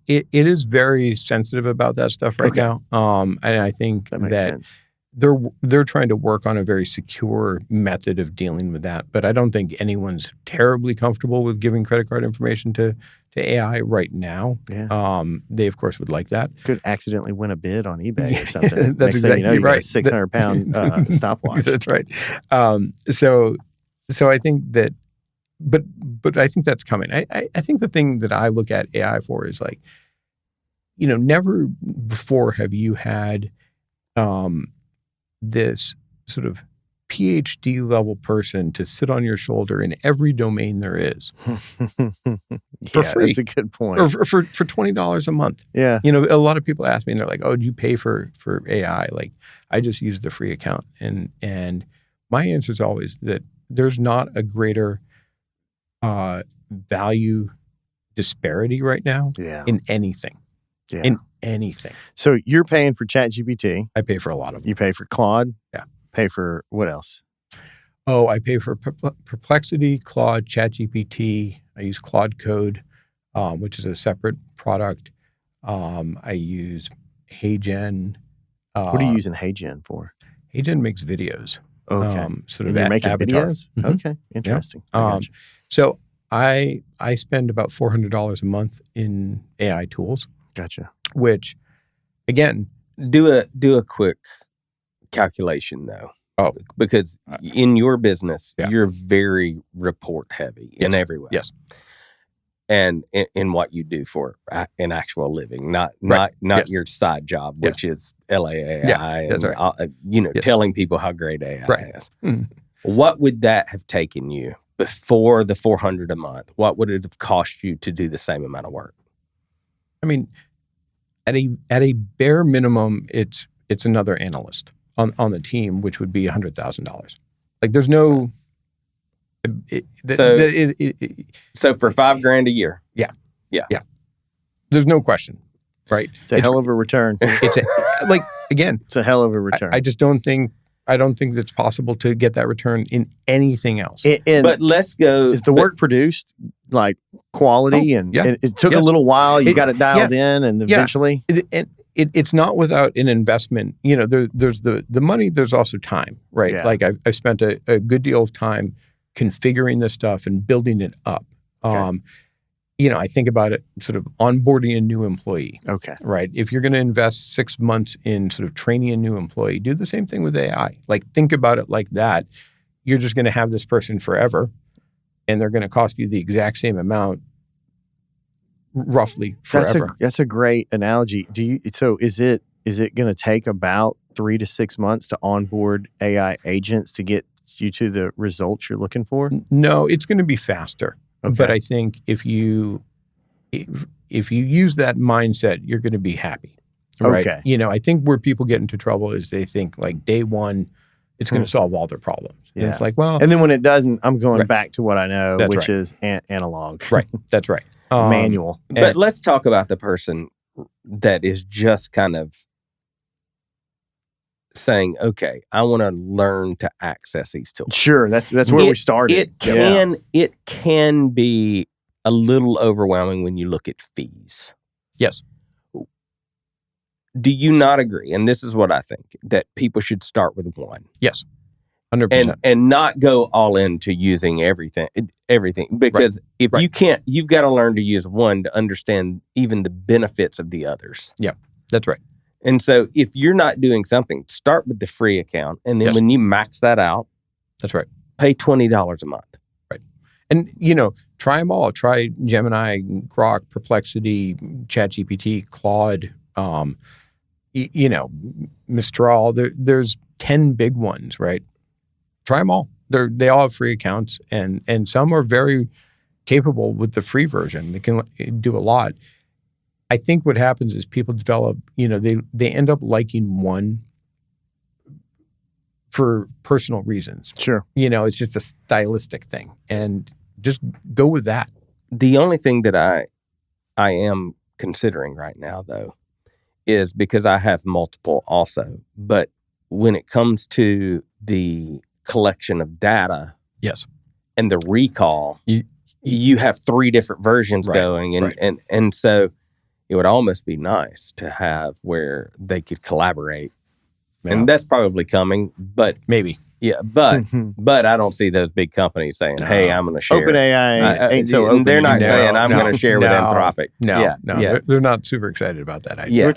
It is very sensitive about that stuff right now. And I think that makes sense. They're trying to work on a very secure method of dealing with that. But I don't think anyone's terribly comfortable with giving credit card information to AI right now. Yeah. They of course would like that. Could accidentally win a bid on eBay or something. That's Next thing you know, you got a right. 600-pound stopwatch. That's right. So I think that. But I think that's coming. I think the thing that I look at AI for is never before have you had this sort of PhD level person to sit on your shoulder in every domain there is for free. That's a good point. Or for $20 a month. Yeah. A lot of people ask me and they're like, oh, do you pay for AI? Like, I just use the free account. And my answer is always that there's not a greater value disparity right now in anything. Yeah. In anything. So you're paying for ChatGPT. I pay for a lot of them. You pay for Claude. Yeah. Pay for what else? Oh, I pay for Perplexity, Claude, ChatGPT. I use Claude Code, which is a separate product. I use HeyGen. What are you using HeyGen for? HeyGen makes videos. Okay. And you're making avatars. videos? Mm-hmm. Okay. Interesting. So I spend about $400 a month in AI tools. Gotcha. Which, again, do a quick calculation though. Oh, because in your business, Yeah. you're very report heavy in every way. Yes. And in what you do for an actual living, not Yes. your side job, Yes. which is LAAI Yeah, and that's right. Yes. telling people how great AI Right. is. Mhm. What would that have taken you before the $400 a month? What would it have cost you to do the same amount of work? I mean, at a bare minimum, it's another analyst on the team, which would be $100,000. Like, there's no. So for $5,000 a year, There's no question, right? It's a hell of a return. It's It's a hell of a return. I just don't think it's possible to get that return in anything else. but let's go. Is the work produced like quality? And it took a little while. You got it dialed in, and eventually. It's not without an investment. There's the money. There's also time, right? Yeah. Like I've spent a good deal of time configuring this stuff and building it up. Okay. I think about it sort of onboarding a new employee. Okay. Right. If you're going to invest 6 months in sort of training a new employee, do the same thing with AI. Like, think about it like that. You're just going to have this person forever, and they're going to cost you the exact same amount, roughly forever. That's a great analogy. So is it going to take about 3 to 6 months to onboard AI agents to get you to the results you're looking for? No, it's going to be faster. Okay. But I think if you use that mindset, you're going to be happy. Right? Okay. I think where people get into trouble is they think like day one, it's going to solve all their problems. Yeah. And it's like, well. And then when it doesn't, I'm going Right. back to what I know, That's which right. is analog. Right. That's right. Manual. But let's talk about the person that is just kind of saying, okay, I want to learn to access these tools. Sure. That's where we started. It can be a little overwhelming when you look at fees. Yes. Do you not agree? And this is what I think, that people should start with one. Yes. 100%. and not go all into using everything because if you can't, you've got to learn to use one to understand even the benefits of the others. Yeah, that's right. And so if you're not doing something, start with the free account. And then when you max that out, that's right. Pay $20 a month. Right. And, try them all. Try Gemini, Grok, Perplexity, ChatGPT, Claude, Mistral. There's 10 big ones, right? Try them all. They all have free accounts, and some are very capable with the free version. They can do a lot. I think what happens is people develop, they end up liking one for personal reasons. Sure. It's just a stylistic thing, and just go with that. The only thing that I am considering right now, though, is because I have multiple also, but when it comes to the collection of data, yes, and the recall, you have 3 different versions going, and so it would almost be nice to have where they could collaborate, and that's probably coming, but maybe. Yeah, but I don't see those big companies saying, "Hey, I'm going to share." OpenAI ain't so open. They're not saying I'm going to share with Anthropic. No, they're not super excited about that idea. Yeah,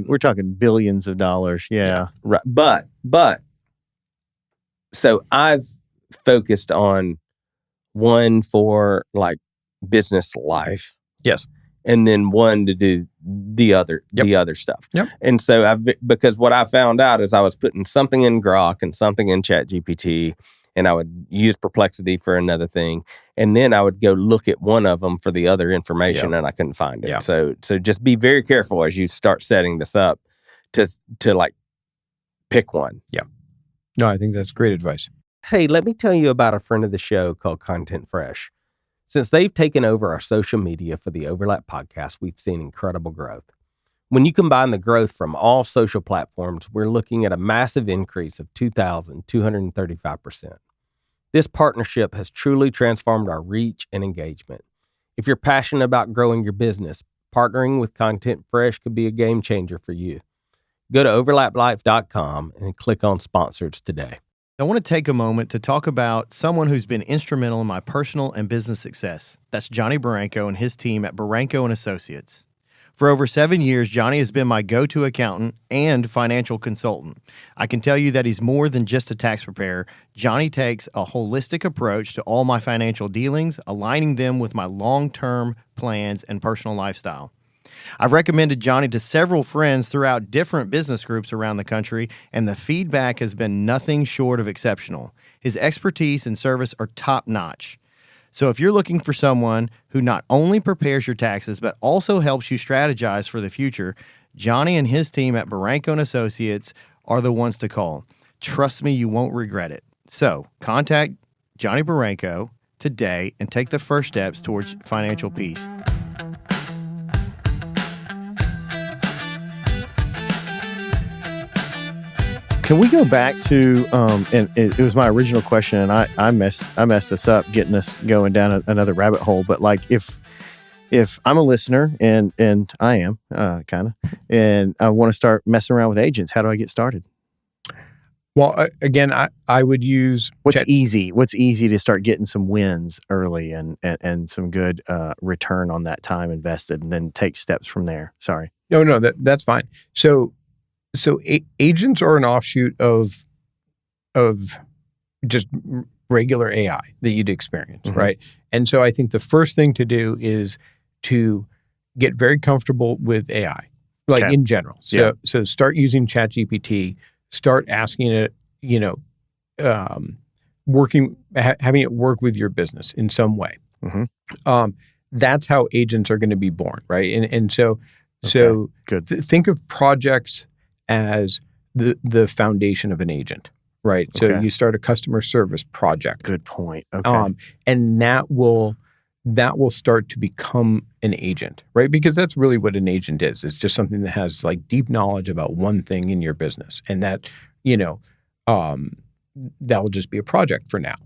we're talking billions of dollars. Yeah, right. But so I've focused on one for like business life. Yes. And then one to do the other stuff. Yep. And so because what I found out is I was putting something in Grok and something in ChatGPT, and I would use Perplexity for another thing, and then I would go look at one of them for the other information, and I couldn't find it. Yeah. So just be very careful as you start setting this up to like pick one. Yeah. No, I think that's great advice. Hey, let me tell you about a friend of the show called Content Fresh. Since they've taken over our social media for the Overlap podcast, we've seen incredible growth. When you combine the growth from all social platforms, we're looking at a massive increase of 2,235%. This partnership has truly transformed our reach and engagement. If you're passionate about growing your business, partnering with Content Fresh could be a game changer for you. Go to overlaplife.com and click on sponsors today. I want to take a moment to talk about someone who's been instrumental in my personal and business success. That's Johnny Barranco and his team at Barranco & Associates. For over 7 years, Johnny has been my go-to accountant and financial consultant. I can tell you that he's more than just a tax preparer. Johnny takes a holistic approach to all my financial dealings, aligning them with my long-term plans and personal lifestyle. I've recommended Johnny to several friends throughout different business groups around the country, and the feedback has been nothing short of exceptional. His expertise and service are top-notch. So if you're looking for someone who not only prepares your taxes, but also helps you strategize for the future, Johnny and his team at Barranco & Associates are the ones to call. Trust me, you won't regret it. So contact Johnny Barranco today and take the first steps towards financial peace. Can we go back to, and it was my original question, and I messed this up, getting us going down another rabbit hole. But like, if I'm a listener, and I am kind of, and I want to start messing around with agents, how do I get started? Well, again, I would use what's easy to start getting some wins early and some good return on that time invested, and then take steps from there. Sorry. No, that's fine. So agents are an offshoot of just regular AI that you'd experience, right? And so I think the first thing to do is to get very comfortable with AI, in general. So start using ChatGPT, start asking it, having it work with your business in some way. That's how agents are going to be born, right? And so good. Think of projects as the foundation of an agent, right? So you start a customer service project. Good point. Okay. And that will start to become an agent, right? Because that's really what an agent is. It's just something that has like deep knowledge about one thing in your business. And that, that will just be a project for now.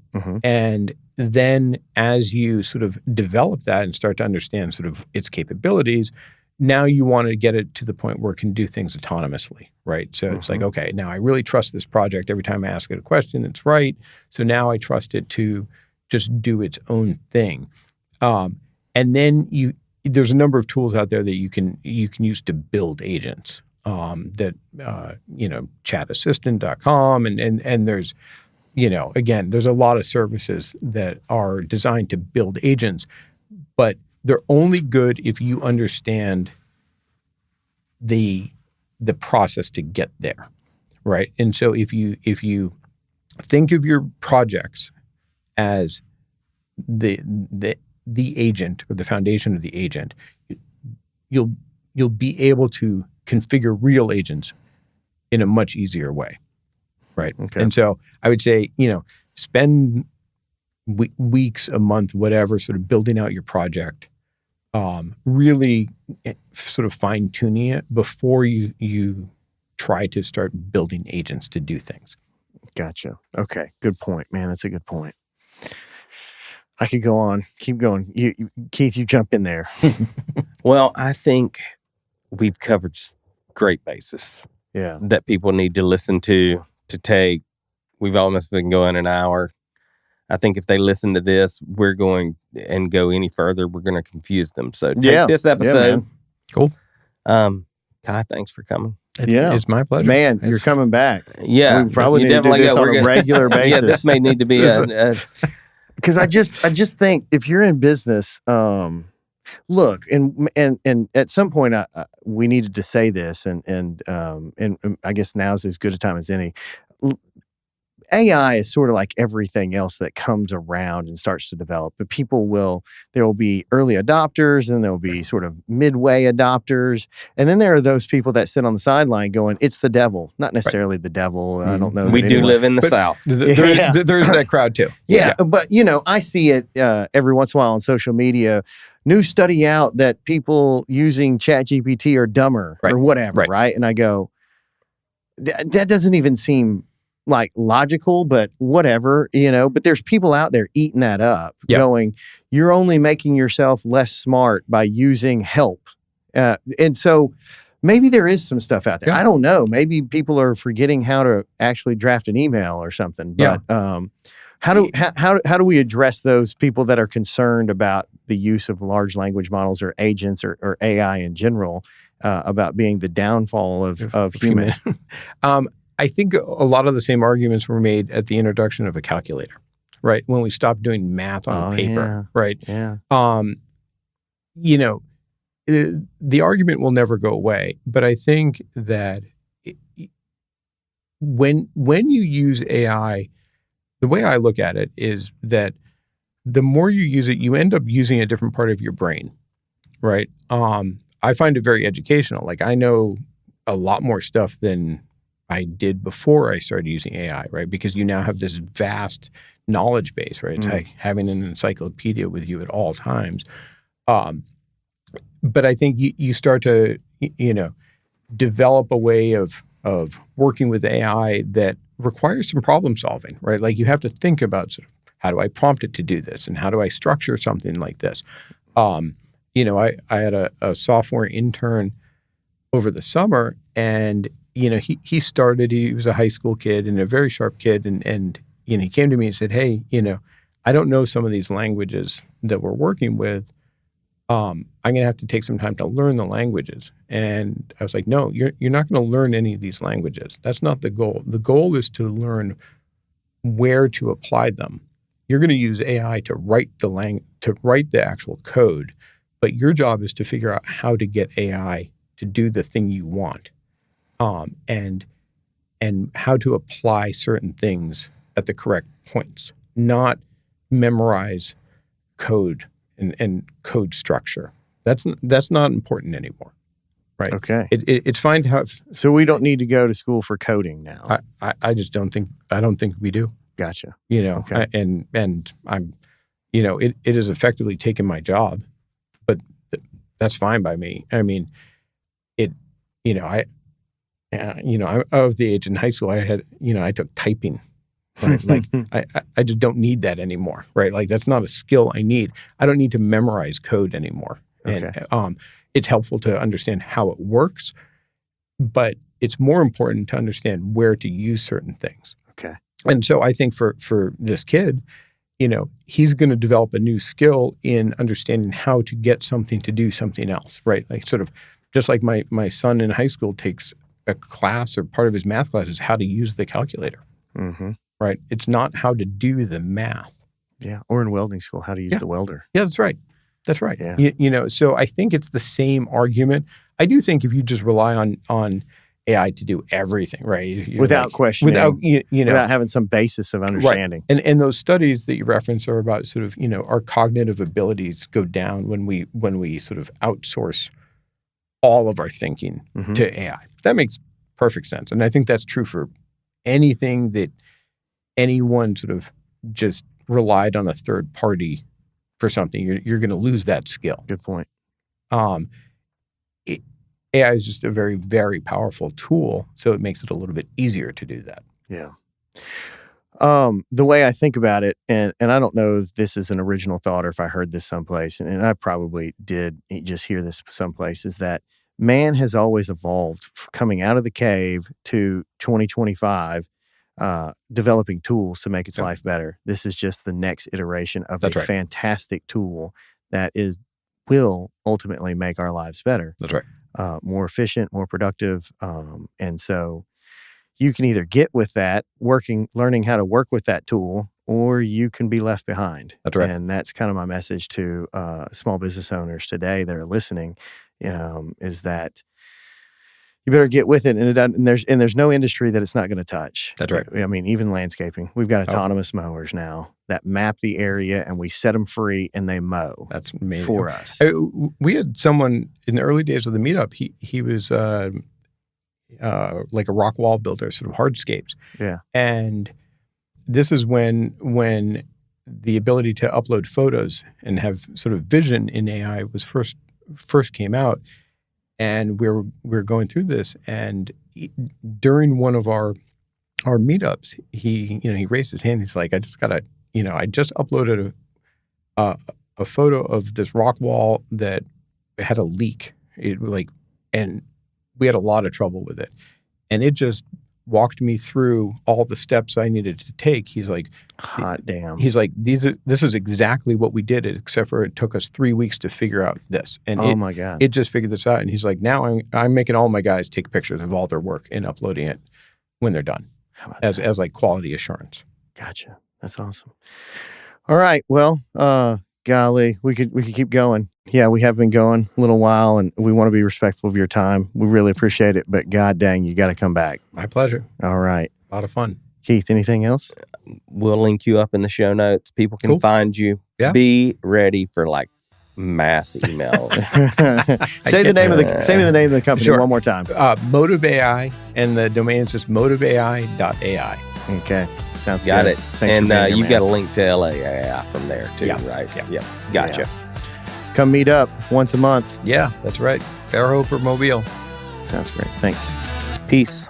And then as you sort of develop that and start to understand sort of its capabilities, now you want to get it to the point where it can do things autonomously, right? So it's like, okay, now I really trust this project. Every time I ask it a question, it's right. So now I trust it to just do its own thing. And then there's a number of tools out there that you can use to build agents. Chatassistant.com and there's, again, there's a lot of services that are designed to build agents, but they're only good if you understand the process to get there, right? And so if you think of your projects as the agent or the foundation of the agent, you'll be able to configure real agents in a much easier way, right? Okay. And so I would say, spend weeks, a month, whatever, sort of building out your project, really sort of fine tuning it before you try to start building agents to do things. Gotcha. Okay. Good point, man. That's a good point. I could go on. Keep going. Keith, you jump in there. Well, I think we've covered great basis that people need to listen to take. We've almost been going an hour. I think if they listen to this, we're going and go any further, we're going to confuse them. So take this episode. Cool. Kai, thanks for coming. It's my pleasure. Man, you're coming back. Yeah. We probably need to do this on a regular basis. Yeah, this may need to be because I just think if you're in business, look, and at some point we needed to say this, and I guess now's as good a time as any. AI is sort of like everything else that comes around and starts to develop. But there will be early adopters, and there will be sort of midway adopters. And then there are those people that sit on the sideline going, it's the devil. Not necessarily the devil. I don't know. We do live in the South. There's that crowd too. Yeah. But, I see it every once in a while on social media. New study out that people using ChatGPT are dumber or whatever, right? And I go, that doesn't even seem like logical, but whatever, but there's people out there eating that up, going, you're only making yourself less smart by using help. And so maybe there is some stuff out there. I don't know. Maybe people are forgetting how to actually draft an email or something. But how do we address those people that are concerned about the use of large language models or agents or AI in general, about being the downfall of human? I think a lot of the same arguments were made at the introduction of a calculator, right? When we stopped doing math on paper, right? Yeah. The argument will never go away, but I think that when you use AI, the way I look at it is that the more you use it, you end up using a different part of your brain, right? I find it very educational. Like, I know a lot more stuff than I did before I started using AI, right? Because you now have this vast knowledge base, right? It's like having an encyclopedia with you at all times. But I think you start to, develop a way of working with AI that requires some problem solving, right? Like, you have to think about sort of, how do I prompt it to do this? And how do I structure something like this? I had a sophomore intern over the summer, and he was a high school kid and a very sharp kid. And he came to me and said, hey, I don't know some of these languages that we're working with. I'm going to have to take some time to learn the languages. And I was like, no, you're not going to learn any of these languages. That's not the goal. The goal is to learn where to apply them. You're going to use AI to write the actual code, but your job is to figure out how to get AI to do the thing you want. And how to apply certain things at the correct points, not memorize code and code structure. That's not important anymore, right? Okay. It's fine to have. So we don't need to go to school for coding now. I just don't think we do. Gotcha. Okay. And I'm, it has effectively taken my job, but that's fine by me. I mean, I'm of the age in high school. I took typing, right? Like, I just don't need that anymore, right? Like, that's not a skill I need. I don't need to memorize code anymore. And it's helpful to understand how it works, but it's more important to understand where to use certain things. Okay. And so I think for this kid, he's going to develop a new skill in understanding how to get something to do something else, right? Like sort of just like my son in high school takes a class, or part of his math class is how to use the calculator, right? It's not how to do the math. Yeah. Or in welding school, how to use the welder. Yeah, that's right. That's right. Yeah. So I think it's the same argument. I do think if you just rely on AI to do everything, right? Without questioning, without having some basis of understanding. Right. And those studies that you reference are about sort of, our cognitive abilities go down when we sort of outsource all of our thinking to AI. That makes perfect sense. And I think that's true for anything that anyone sort of just relied on a third party for something. You're going to lose that skill. Good point. AI is just a very, very powerful tool, so it makes it a little bit easier to do that. Yeah. The way I think about it, and I don't know if this is an original thought or if I heard this someplace, and I probably did just hear this someplace, is that man has always evolved coming out of the cave to 2025, developing tools to make its life better. This is just the next iteration of fantastic tool that will ultimately make our lives better. That's right. More efficient, more productive. And so you can either get with that, learning how to work with that tool, or you can be left behind. That's right. And that's kind of my message to small business owners today that are listening, is that you better get with it. And there's no industry that it's not going to touch. That's right. I mean, even landscaping. We've got autonomous mowers now that map the area, and we set them free and they mow. That's amazing for us. We had someone in the early days of the meetup. He was like a rock wall builder, sort of hardscapes. Yeah. And this is when the ability to upload photos and have sort of vision in AI was first came out. And we're going through this, and during one of our meetups, he raised his hand. He's like, I just uploaded a photo of this rock wall that had a leak. And we had a lot of trouble with it, and it just walked me through all the steps I needed to take. He's like, hot damn. He's like, this is exactly what we did, except for it took us 3 weeks to figure out this. And my God. It just figured this out. And he's like, now I'm making all my guys take pictures of all their work and uploading it when they're done as like quality assurance. Gotcha. That's awesome. All right. Well, golly, we could keep going. Yeah, we have been going a little while, and we want to be respectful of your time. We really appreciate it, but God dang, you got to come back. My pleasure. All right. A lot of fun. Keith, anything else? We'll link you up in the show notes. People can find you. Yeah. Be ready for like mass emails. Say the name of the company one more time. Motive AI, and the domain is just motiveai.ai. Okay. Sounds got good. it. Thanks and for being here, you've man. got a link to LAAI from there too, right? Yeah. Gotcha. Yeah. Come meet up once a month. Yeah, that's right. Fairhope or Mobile. Sounds great. Thanks. Peace.